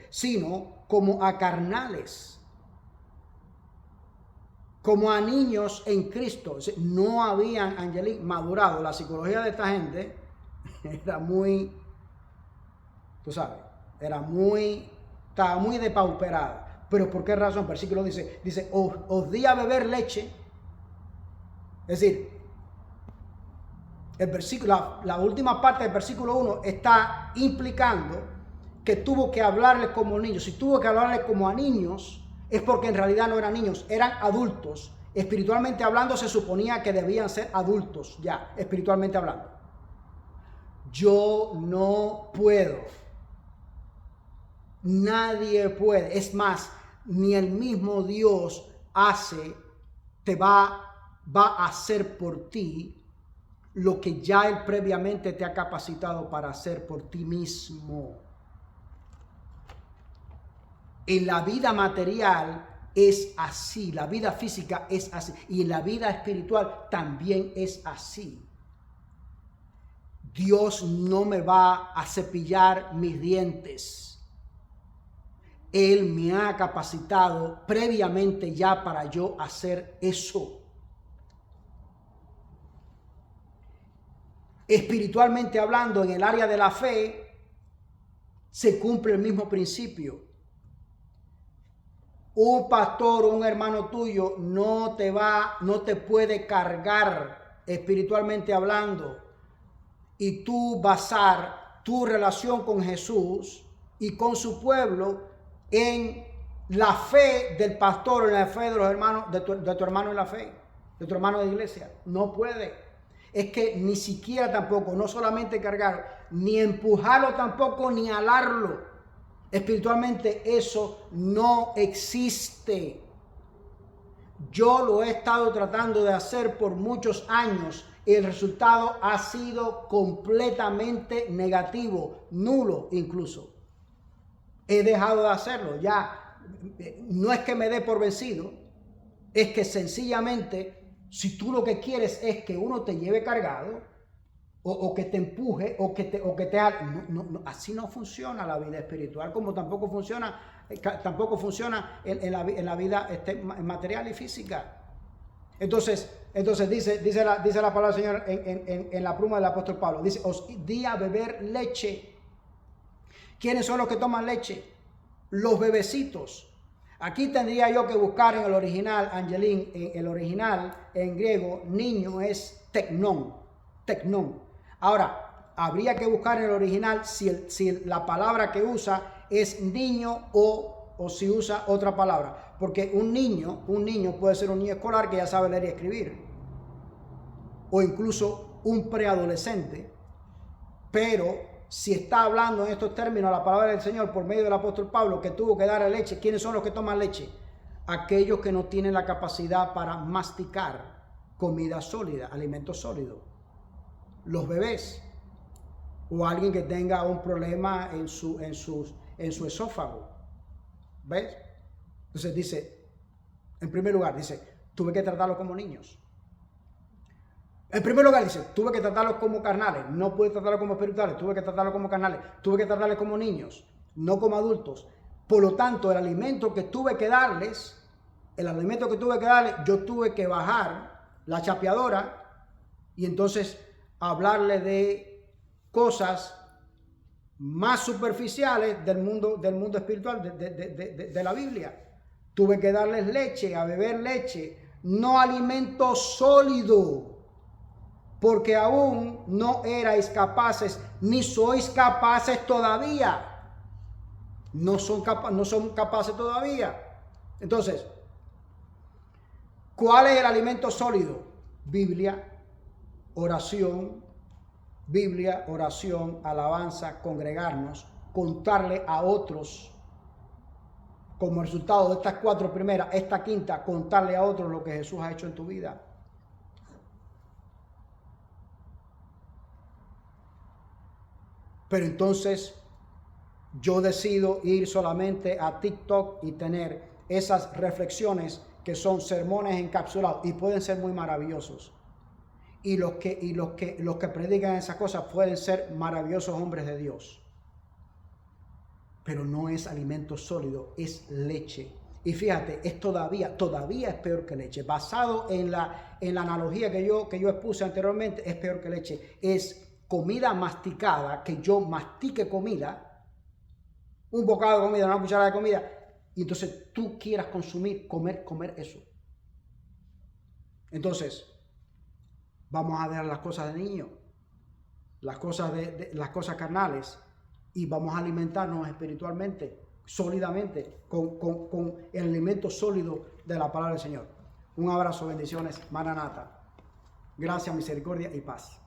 Sino como a carnales, como a niños en Cristo. No habían, Angelique, madurado. La psicología de esta gente era muy, tú sabes, estaba muy depauperada. ¿Pero por qué razón? El versículo dice, os di a beber leche. Es decir, el versículo, la última parte del versículo 1 está implicando que tuvo que hablarles como niños. Si tuvo que hablarles como a niños, es porque en realidad no eran niños, eran adultos. Espiritualmente hablando, se suponía que debían ser adultos, ya, espiritualmente hablando. Yo no puedo. Nadie puede. Es más, ni el mismo Dios va a hacer por ti lo que ya Él previamente te ha capacitado para hacer por ti mismo. En la vida material es así, la vida física es así, y en la vida espiritual también es así. Dios no me va a cepillar mis dientes. Él me ha capacitado previamente ya para yo hacer eso. Espiritualmente hablando, en el área de la fe, se cumple el mismo principio. Un pastor o un hermano tuyo no te puede cargar espiritualmente hablando y tú basar tu relación con Jesús y con su pueblo en la fe del pastor, en la fe de los hermanos, de tu hermano en la fe, de tu hermano de iglesia. No puede. Es que ni siquiera tampoco, no solamente cargar, ni empujarlo tampoco, ni alarlo. Espiritualmente eso no existe. Yo lo he estado tratando de hacer por muchos años. El resultado ha sido completamente negativo, nulo incluso. He dejado de hacerlo ya. No es que me dé por vencido, es que sencillamente, si tú lo que quieres es que uno te lleve cargado, o que te empuje, o que te haga, no, así no funciona la vida espiritual, como tampoco funciona en la vida material y física. Entonces dice la palabra del Señor en la pluma del apóstol Pablo, dice, os di a beber leche. ¿Quiénes son los que toman leche? Los bebecitos. Aquí tendría yo que buscar en el original, Angelín, en el original en griego, niño es teknon. Ahora, habría que buscar en el original si la palabra que usa es niño o si usa otra palabra. Porque un niño puede ser un niño escolar que ya sabe leer y escribir. O incluso un preadolescente. Pero si está hablando en estos términos la palabra del Señor por medio del apóstol Pablo, que tuvo que darle leche, ¿quiénes son los que toman leche? Aquellos que no tienen la capacidad para masticar comida sólida, alimento sólido. Los bebés o alguien que tenga un problema en su esófago. ¿Ves? Entonces dice, en primer lugar, dice, tuve que tratarlos como niños. En primer lugar dice, tuve que tratarlos como carnales, no pude tratarlos como espirituales, tuve que tratarlos como carnales, tuve que tratarles como niños, no como adultos. Por lo tanto, el alimento que tuve que darles, yo tuve que bajar la chapeadora y entonces hablarle de cosas más superficiales del mundo espiritual, de la Biblia. Tuve que darles leche, a beber leche, no alimento sólido, porque aún no erais capaces, ni sois capaces todavía. No son capaces todavía. Entonces, ¿cuál es el alimento sólido? Biblia, oración, alabanza, congregarnos, contarle a otros, como resultado de estas 4 primeras, esta quinta, contarle a otros lo que Jesús ha hecho en tu vida. Pero entonces yo decido ir solamente a TikTok y tener esas reflexiones que son sermones encapsulados y pueden ser muy maravillosos. Y los que predican esas cosas pueden ser maravillosos hombres de Dios. Pero no es alimento sólido, es leche. Y fíjate, es todavía es peor que leche. Basado en la analogía que yo expuse anteriormente, es peor que leche. Es comida masticada, que yo mastique comida, un bocado de comida, una cucharada de comida, y entonces tú quieras comer eso. Entonces, vamos a dejar las cosas de niño, las cosas carnales, y vamos a alimentarnos espiritualmente, sólidamente, con el alimento sólido de la palabra del Señor. Un abrazo, bendiciones, Maranata. Gracias, misericordia y paz.